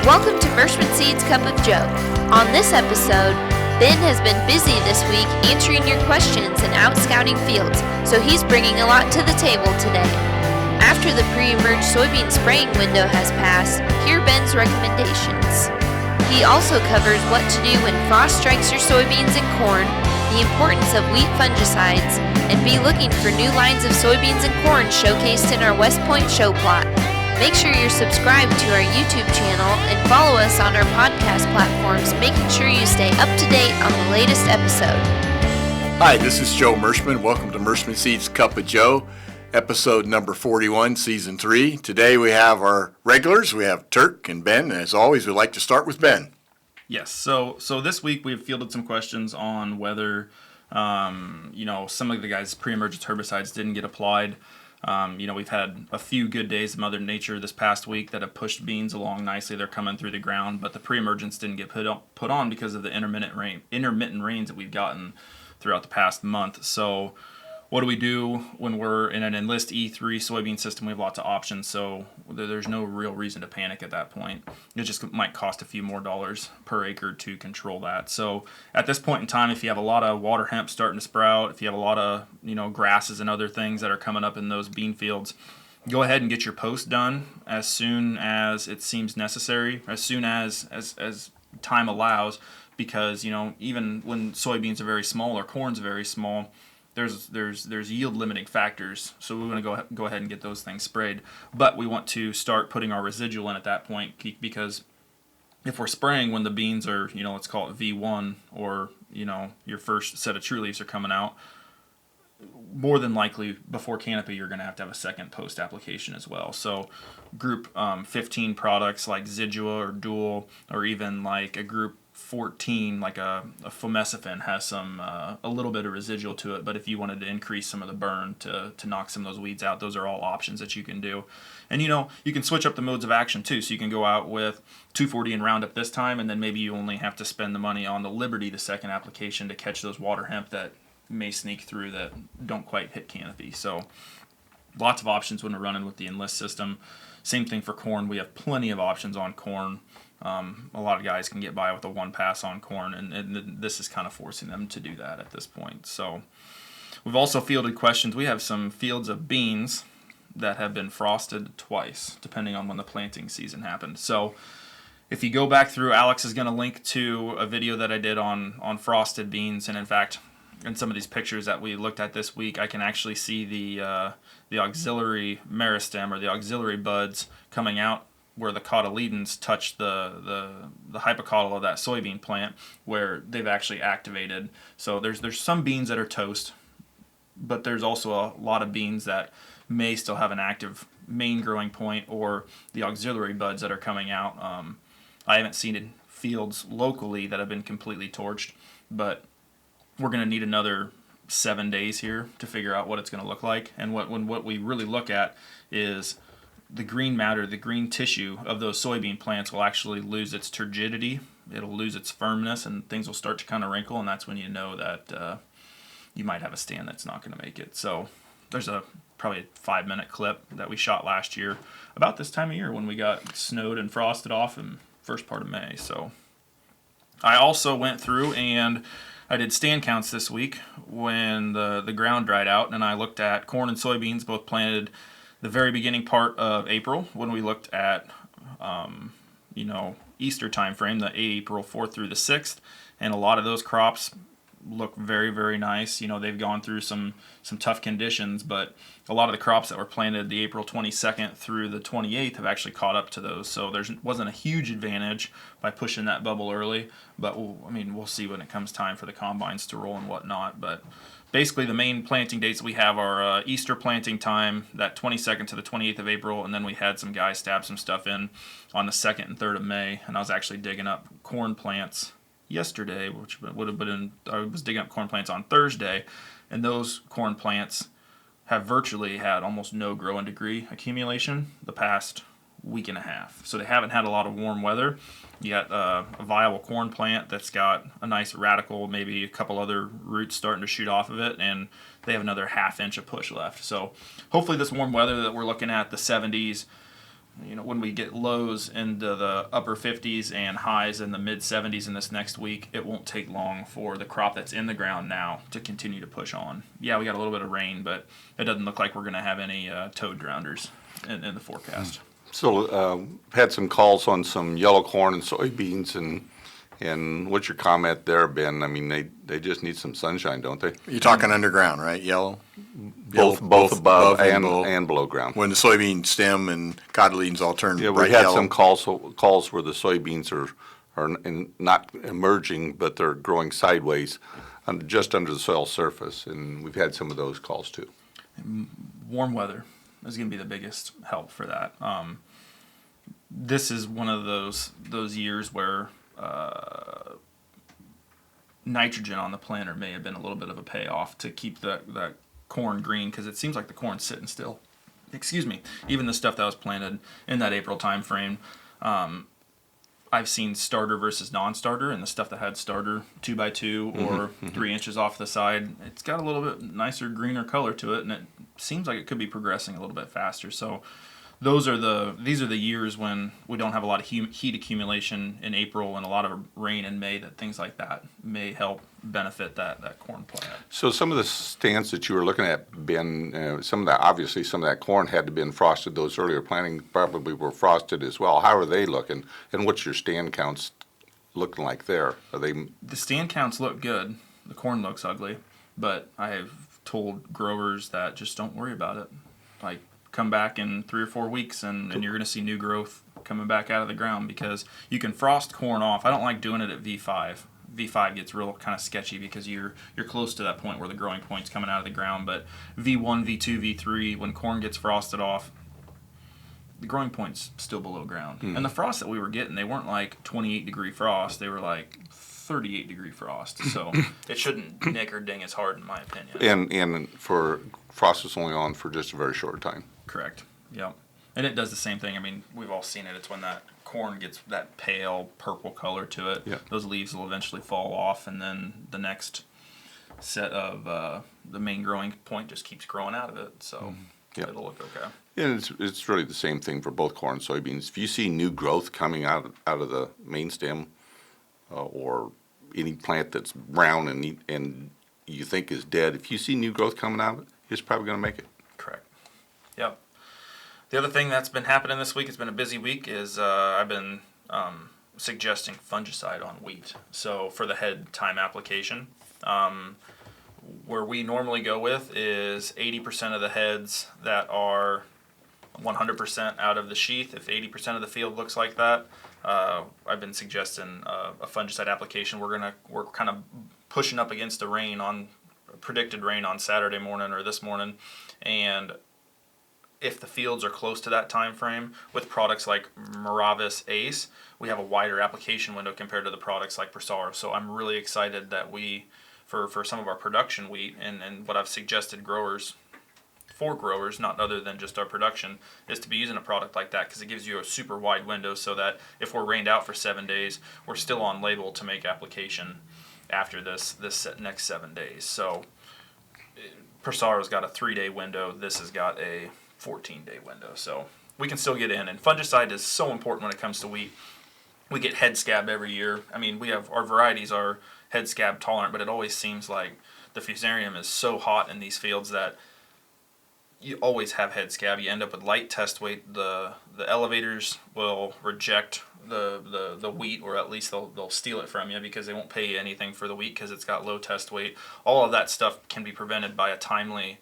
Welcome to Mershman Seeds Cup of Joe. On this episode, Ben has been busy this week answering your questions and out scouting fields, so he's bringing a lot to the table today. After the pre-emerge soybean spraying window has passed, here are Ben's recommendations. He also covers what to do when frost strikes your soybeans and corn, the importance of wheat fungicides, and be looking for new lines of soybeans and corn showcased in our West Point show plot. Make sure you're subscribed to our YouTube channel and follow us on our podcast platforms, making sure you stay up to date on the latest episode. Hi, this is Joe Mershman. Welcome to Mershman Seeds Cup of Joe, episode number 41, season 3. Today we have our regulars. We have Turk and Ben. And as always, we'd like to start with Ben. Yes, so this week we've fielded some questions on whether, some of the guys' pre-emergent herbicides didn't get applied. We've had a few good days of Mother Nature this past week that have pushed beans along nicely. They're coming through the ground, but the pre-emergents didn't get put on because of the intermittent rains that we've gotten throughout the past month. So what do we do when we're in an Enlist E3 soybean system? We have lots of options, so there's no real reason to panic at that point. It just might cost a few more dollars per acre to control that. So at this point in time, if you have a lot of water hemp starting to sprout, if you have a lot of grasses and other things that are coming up in those bean fields, go ahead and get your post done as soon as it seems necessary, as soon as time allows, because even when soybeans are very small or corn's very small, there's yield limiting factors, so we want to go ahead and get those things sprayed. But we want to start putting our residual in at that point, because if we're spraying when the beans are, let's call it V1, or your first set of true leaves are coming out, more than likely before canopy you're going to have a second post application as well. So group 15 products like Zidua or Dual, or even like a group 14 like a fomesifin has some a little bit of residual to it, but if you wanted to increase some of the burn to knock some of those weeds out, those are all options that you can do. And you can switch up the modes of action too, so you can go out with 240 and Roundup this time, and then maybe you only have to spend the money on the Liberty the second application to catch those water hemp that may sneak through that don't quite hit canopy. So lots of options when we're running with the Enlist system. Same thing for corn. We have plenty of options on corn. A lot of guys can get by with a one pass on corn, and this is kind of forcing them to do that at this point. So we've also fielded questions. We have some fields of beans that have been frosted twice, depending on when the planting season happened. So if you go back through, Alex is going to link to a video that I did on frosted beans, and in fact, in some of these pictures that we looked at this week, I can actually see the auxiliary meristem, or the auxiliary buds, coming out where the cotyledons touch the hypocotyl of that soybean plant, where they've actually activated. So there's some beans that are toast, but there's also a lot of beans that may still have an active main growing point, or the auxiliary buds that are coming out. I haven't seen in fields locally that have been completely torched, but we're going to need another 7 days here to figure out what it's going to look like. And what we really look at is the green matter, the green tissue of those soybean plants will actually lose its turgidity. It'll lose its firmness, and things will start to kind of wrinkle, and that's when you know that you might have a stand that's not going to make it. So there's probably a 5-minute clip that we shot last year about this time of year when we got snowed and frosted off in first part of May. So I also went through and I did stand counts this week when the ground dried out, and I looked at corn and soybeans both planted the very beginning part of April, when we looked at Easter time frame, the April 4th through the 6th, and a lot of those crops look very, very nice. They've gone through some tough conditions, but a lot of the crops that were planted the April 22nd through the 28th have actually caught up to those. So there wasn't a huge advantage by pushing that bubble early, but we'll see when it comes time for the combines to roll and whatnot. But basically, the main planting dates we have are Easter planting time, that 22nd to the 28th of April, and then we had some guys stab some stuff in on the 2nd and 3rd of May, and I was actually digging up corn plants yesterday, which would have been, I was digging up corn plants on Thursday, and those corn plants have virtually had almost no growing degree accumulation the past week and a half. So they haven't had a lot of warm weather. You got a viable corn plant that's got a nice radical, maybe a couple other roots starting to shoot off of it, and they have another 1/2 inch of push left. So hopefully this warm weather that we're looking at, the 70s, when we get lows into the upper 50s and highs in the mid 70s in this next week, it won't take long for the crop that's in the ground now to continue to push on. Yeah, we got a little bit of rain, but it doesn't look like we're going to have any toad grounders in the forecast. So had some calls on some yellow corn and soybeans, and what's your comment there, Ben? I mean, they just need some sunshine, don't they? You're talking underground, right? Yellow? Both above and below ground. When the soybean stem and cotyledons all turn Yeah, bright we had yellow. some calls where the soybeans are not emerging, but they're growing sideways, just under the soil surface, and we've had some of those calls too. Warm weather is going to be the biggest help for that. This is one of those years where nitrogen on the planter may have been a little bit of a payoff to keep that corn green, because it seems like the corn's sitting still. Excuse me. Even the stuff that was planted in that April time frame, I've seen starter versus non-starter, and the stuff that had starter 2x2 or 3 inches off the side, it's got a little bit nicer, greener color to it, and it seems like it could be progressing a little bit faster. So these are the years when we don't have a lot of heat accumulation in April and a lot of rain in May, that things like that may help benefit that corn plant. So some of the stands that you were looking at, Ben, some of that corn had to have been frosted. Those earlier planting probably were frosted as well. How are they looking, and what's your stand counts looking like there? Are they? The stand counts look good. The corn looks ugly, but I have told growers that just don't worry about it. Like, come back in 3 or 4 weeks and you're going to see new growth coming back out of the ground, because you can frost corn off. I don't like doing it at V5. V5 gets real kind of sketchy because you're close to that point where the growing point's coming out of the ground. But V1, V2, V3, when corn gets frosted off, the growing point's still below ground. And the frost that we were getting, they weren't like 28-degree frost. They were like 38-degree frost. So it shouldn't nick or ding as hard, in my opinion. And for frost is only on for just a very short time. Correct. Yep. And it does the same thing. I mean, we've all seen it. It's when that corn gets that pale purple color to it. Yep. Those leaves will eventually fall off, and then the next set of the main growing point just keeps growing out of it. So Yep. it'll look okay. And it's really the same thing for both corn and soybeans. If you see new growth coming out of the main stem, or any plant that's brown and you think is dead, if you see new growth coming out of it, it's probably going to make it. Correct. Yep. The other thing that's been happening this week, it's been a busy week, is I've been suggesting fungicide on wheat. So for the head time application, where we normally go with is 80% of the heads that are 100% out of the sheath. If 80% of the field looks like that, I've been suggesting a fungicide application. We're kind of pushing up against the predicted rain on Saturday morning or this morning, and if the fields are close to that time frame, with products like Miravis Ace, we have a wider application window compared to the products like Preemergents. So I'm really excited that we, for some of our production wheat, and what I've suggested for growers, not other than just our production, is to be using a product like that, because it gives you a super wide window so that if we're rained out for 7 days, we're still on label to make application after this next 7 days. So Preemergents got a 3-day window. This has got a 14-day window. So we can still get in. And fungicide is so important when it comes to wheat. We get head scab every year. I mean, our varieties are head scab tolerant, but it always seems like the fusarium is so hot in these fields that you always have head scab. You end up with light test weight. The elevators will reject the wheat, or at least they'll steal it from you because they won't pay you anything for the wheat because it's got low test weight. All of that stuff can be prevented by a timely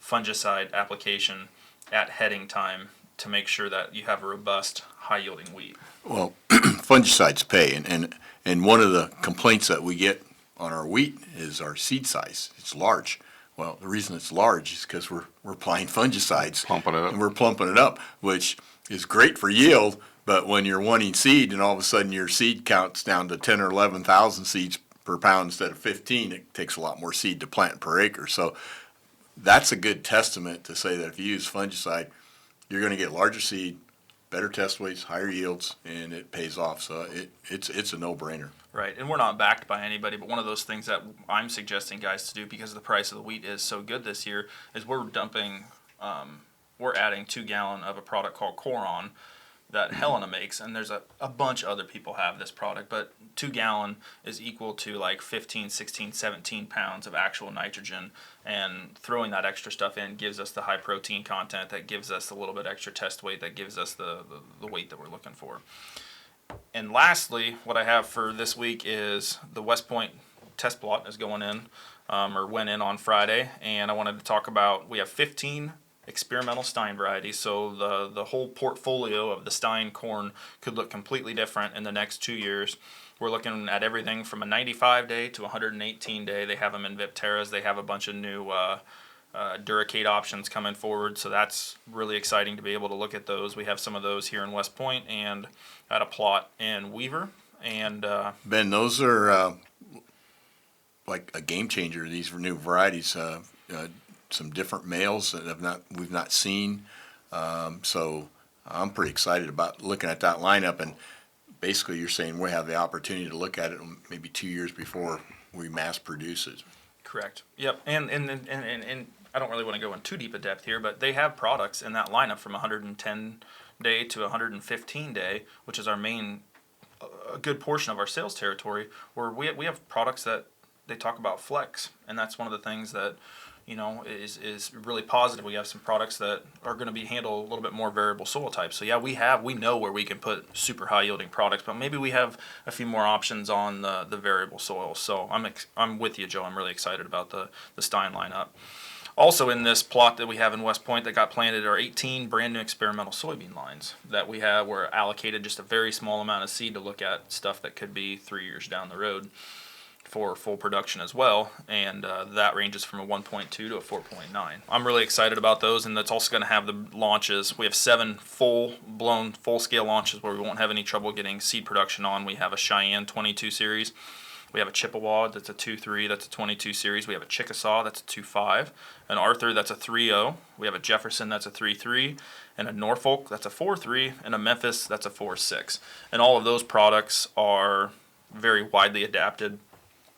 fungicide application at heading time to make sure that you have a robust, high-yielding wheat. Well, fungicides pay, and one of the complaints that we get on our wheat is our seed size. It's large. Well, the reason it's large is because we're applying fungicides. Pumping it up. And we're plumping it up, which is great for yield, but when you're wanting seed and all of a sudden your seed count's down to 10 or 11,000 seeds per pound instead of 15, it takes a lot more seed to plant per acre. So that's a good testament to say that if you use fungicide, you're going to get larger seed, better test weights, higher yields, and it pays off. So it's a no-brainer. Right, and we're not backed by anybody, but one of those things that I'm suggesting guys to do, because the price of the wheat is so good this year, is we're adding 2 gallon of a product called Corny that Helena makes, and there's a bunch of other people have this product, but 2 gallon is equal to like 15, 16, 17 pounds of actual nitrogen, and throwing that extra stuff in gives us the high protein content, that gives us a little bit extra test weight, that gives us the weight that we're looking for. And lastly, what I have for this week is the West Point test plot is going in, or went in on Friday, and I wanted to talk about, we have 15 experimental Stein varieties, so the whole portfolio of the Stein corn could look completely different in the next 2 years. We're looking at everything from a 95 day to 118 day. They have them in Vipteras. They have a bunch of new Duracate options coming forward, so that's really exciting to be able to look at those. We have some of those here in West Point and at a plot in Weaver. And Ben, those are like a game changer. These new varieties, some different males that we've not seen. So I'm pretty excited about looking at that lineup. And basically, you're saying we have the opportunity to look at it maybe 2 years before we mass produce it. Correct. Yep. And I don't really want to go in too deep a depth here, but they have products in that lineup from 110 day to 115 day, which is our main, a good portion of our sales territory, where we have products that they talk about flex, and that's one of the things that, you know, is really positive. We have some products that are going to be handle a little bit more variable soil types. So yeah, we know where we can put super high yielding products, but maybe we have a few more options on the variable soils. So I'm with you, Joe. I'm really excited about the Stein lineup. Also in this plot that we have in West Point that got planted are 18 brand new experimental soybean lines that were allocated just a very small amount of seed to look at stuff that could be 3 years down the road for full production as well, and that ranges from a 1.2 to a 4.9. I'm really excited about those, and that's also going to have the launches. We have 7 full-blown, full-scale launches where we won't have any trouble getting seed production on. We have a Cheyenne 22 series. We have a Chippewa that's a 2.3, that's a 22 series. We have a Chickasaw that's a 2.5, an Arthur that's a 3.0. We have a Jefferson that's a 3.3, and a Norfolk that's a 4.3, and a Memphis that's a 4.6. And all of those products are very widely adapted,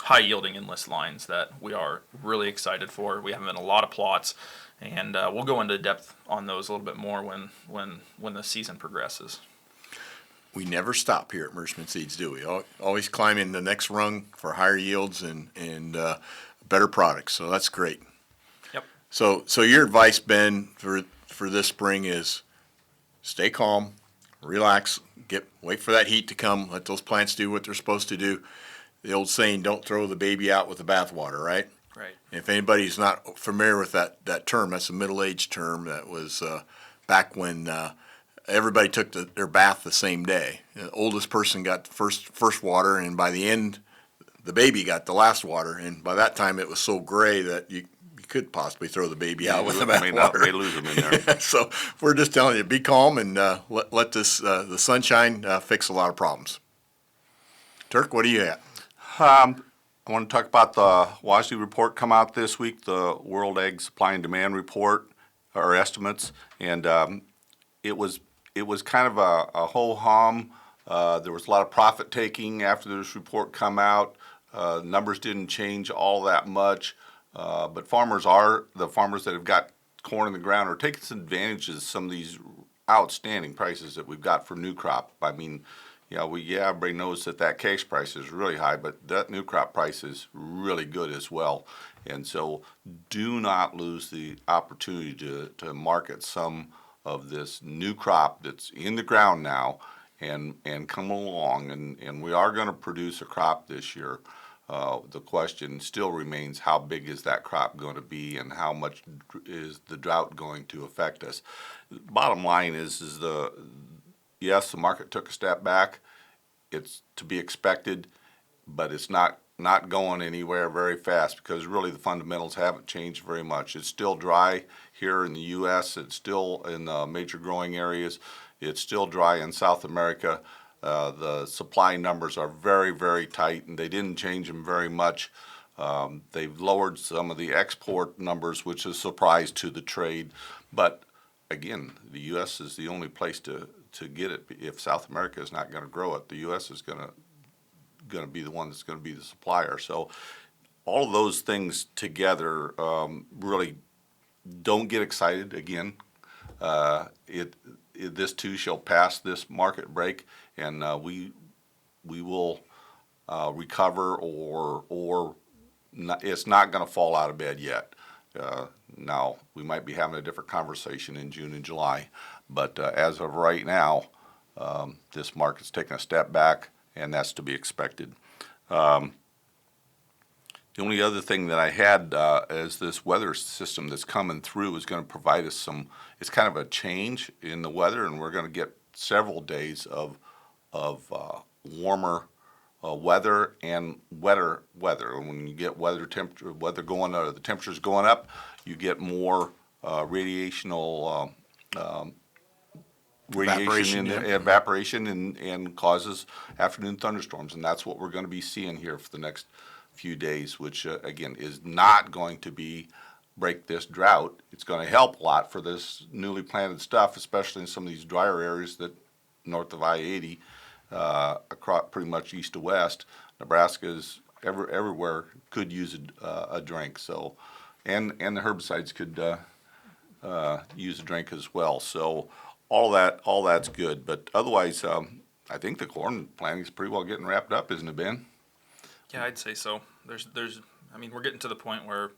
high yielding enlist lines that we are really excited for. We have them in a lot of plots, and we'll go into depth on those a little bit more when the season progresses. We never stop here at Mershman Seeds, do we? Always climbing the next rung for higher yields and better products. So that's great. Yep. So your advice, Ben, for this spring is stay calm, relax, wait for that heat to come, let those plants do what they're supposed to do. The old saying, don't throw the baby out with the bathwater, right? Right. If anybody's not familiar with that term, that's a middle-aged term that was back when everybody took their bath the same day. The oldest person got the first water, and by the end, the baby got the last water. And by that time, it was so gray that you could possibly throw the baby out with the bathwater. May lose them in there. So we're just telling you, be calm and let this the sunshine fix a lot of problems. Turk, what do you have? I want to talk about the washi report come out this week, the World Egg Supply and Demand report, or estimates, and it was kind of a ho-hum. There was a lot of profit taking after this report come out. Numbers didn't change all that much, but the farmers that have got corn in the ground are taking some advantage of some of these outstanding prices that we've got for new crop. I mean, everybody knows that cash price is really high, but that new crop price is really good as well. And so do not lose the opportunity to market some of this new crop that's in the ground now and come along. And we are going to produce a crop this year. The question still remains, how big is that crop going to be, and how much is the drought going to affect us? Bottom line is yes, the market took a step back. It's to be expected, but it's not going anywhere very fast because really the fundamentals haven't changed very much. It's still dry here in the U.S. It's still in the major growing areas. It's still dry in South America. The supply numbers are very, very tight, and they didn't change them very much. They've lowered some of the export numbers, which is a surprise to the trade. But again, the U.S. is the only place to get it. If South America is not going to grow it, the U.S. is going to be the one that's going to be the supplier. So all of those things together really don't get excited. Again, this too shall pass this market break, and we will recover, or not, it's not going to fall out of bed yet. Now, we might be having a different conversation in June and July, but as of right now, this market's taking a step back, and that's to be expected. The only other thing that I had is this weather system that's coming through is going to provide us it's kind of a change in the weather, and we're going to get several days of warmer weather and wetter weather. And when you get weather going, the temperatures going up, you get more radiation evaporation and causes afternoon thunderstorms, and that's what we're going to be seeing here for the next few days, which again is not going to break this drought. It's going to help a lot for this newly planted stuff, especially in some of these drier areas that north of I-80, across pretty much east to west. Nebraska is everywhere could use a drink. So, and the herbicides could use a drink as well. So all that's good. But otherwise, I think the corn planting is pretty well getting wrapped up, isn't it, Ben? Yeah, I'd say so. We're getting to the point where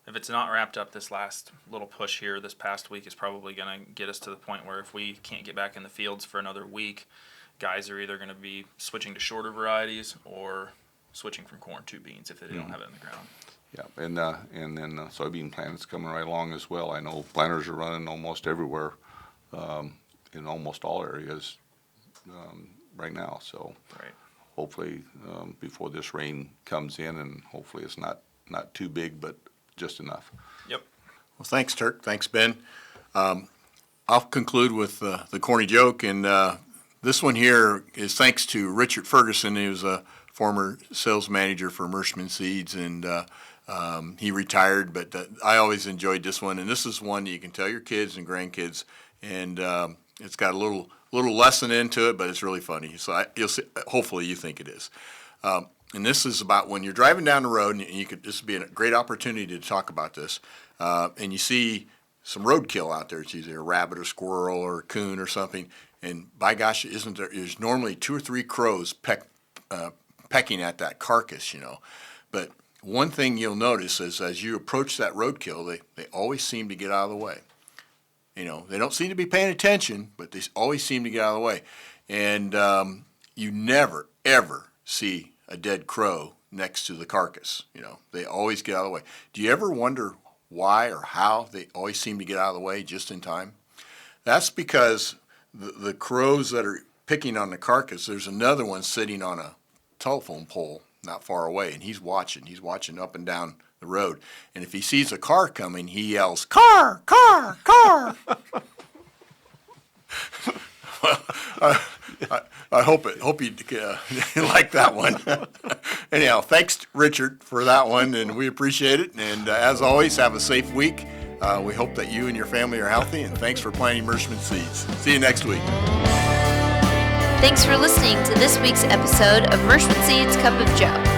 if it's not wrapped up, this last little push here this past week is probably going to get us to the point where if we can't get back in the fields for another week, guys are either going to be switching to shorter varieties or switching from corn to beans if they don't have it in the ground. Yeah, and then soybean plant's coming right along as well. I know planters are running almost everywhere, in almost all areas right now. So hopefully before this rain comes in, and hopefully it's not too big, but just enough. Yep. Well, thanks, Turk. Thanks, Ben. I'll conclude with the corny joke, and this one here is thanks to Richard Ferguson. He was a former sales manager for Mershman Seeds, and he retired, but I always enjoyed this one, and this is one that you can tell your kids and grandkids, and it's got a little lesson into it, but it's really funny. So you'll see, hopefully you think it is. And this is about when you're driving down the road, and this would be a great opportunity to talk about this, and you see some roadkill out there. It's either a rabbit or squirrel or a coon or something, and by gosh, there's normally 2 or 3 crows pecking at that carcass, But one thing you'll notice is as you approach that roadkill, they always seem to get out of the way. They don't seem to be paying attention, but they always seem to get out of the way. And you never, ever see a dead crow next to the carcass. They always get out of the way. Do you ever wonder why or how they always seem to get out of the way just in time? That's because the crows that are picking on the carcass, there's another one sitting on a telephone pole not far away, and he's watching up and down the road. And if he sees a car coming, he yells, "Car, car, car!" Well, I hope you like that one. Anyhow, thanks, Richard, for that one, and we appreciate it. And as always, have a safe week. We hope that you and your family are healthy, and thanks for planting Mershman Seeds. See you next week. Thanks for listening to this week's episode of Mershman Seeds Cup of Joe.